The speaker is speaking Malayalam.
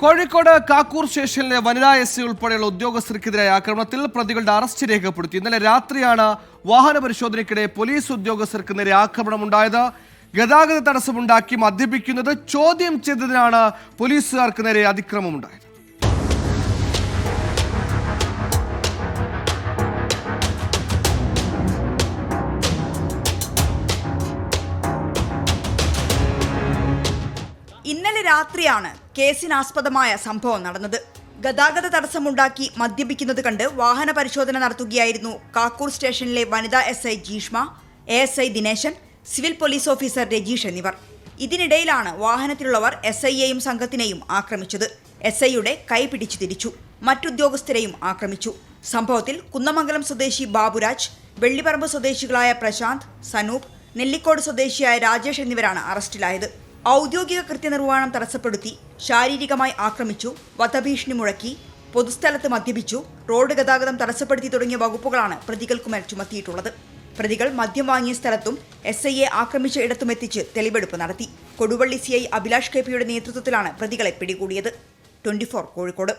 കോഴിക്കോട് കാക്കൂർ സ്റ്റേഷനിലെ വനിതാ എസ് ഉൾപ്പെടെയുള്ള ഉദ്യോഗസ്ഥർക്കെതിരായ ആക്രമണത്തിൽ പ്രതികളുടെ അറസ്റ്റ് രേഖപ്പെടുത്തി. ഇന്നലെ രാത്രിയാണ് വാഹന പരിശോധനയ്ക്കിടെ പോലീസ് ഉദ്യോഗസ്ഥർക്ക് നേരെ ആക്രമണമുണ്ടായത്. ഗതാഗത തടസ്സമുണ്ടാക്കി മദ്യപിക്കുന്നത് ചോദ്യം ചെയ്തതിനാണ് പോലീസുകാർക്ക് നേരെ അതിക്രമമുണ്ടായത്. ഇന്നലെ രാത്രിയാണ് കേസിനാസ്പദമായ സംഭവം നടന്നത്. ഗതാഗത തടസ്സമുണ്ടാക്കി മദ്യപിക്കുന്നത് കണ്ട് വാഹന പരിശോധന നടത്തുകയായിരുന്നു കാക്കൂർ സ്റ്റേഷനിലെ വനിതാ S I Jeeshma, ASI Dineshan, civil police officer Rajeesh എന്നിവർ. ഇതിനിടയിലാണ് വാഹനത്തിലുള്ളവർ SIയെയും സംഘത്തിനെയും ആക്രമിച്ചത്. SIയുടെ കൈ പിടിച്ചു തിരിച്ചു, മറ്റുദ്യോഗസ്ഥരെയും ആക്രമിച്ചു. സംഭവത്തിൽ കുന്നമംഗലം സ്വദേശി ബാബുരാജ്, വെള്ളിപ്പറമ്പ് സ്വദേശികളായ പ്രശാന്ത്, സനൂപ്, നെല്ലിക്കോട് സ്വദേശിയായ രാജേഷ് എന്നിവരാണ് അറസ്റ്റിലായത്. ഔദ്യോഗിക കൃത്യനിർവഹണം തടസ്സപ്പെടുത്തി, ശാരീരികമായി ആക്രമിച്ചു, വധഭീഷണി മുഴക്കി, പൊതുസ്ഥലത്ത് മദ്യപിച്ചു, റോഡ് ഗതാഗതം തടസ്സപ്പെടുത്തി തുടങ്ങിയ വകുപ്പുകളാണ് പ്രതികൾക്കുമേൽ ചുമത്തിയിട്ടുള്ളത്. പ്രതികൾ മദ്യം വാങ്ങിയ സ്ഥലത്തും SIയെ ആക്രമിച്ച ഇടത്തുമെത്തിച്ച് തെളിവെടുപ്പ് നടത്തി. കൊടുവള്ളി CI അഭിലാഷ് KP യുടെ നേതൃത്വത്തിലാണ് പ്രതികളെ പിടികൂടിയത്. 24 കോഴിക്കോട്.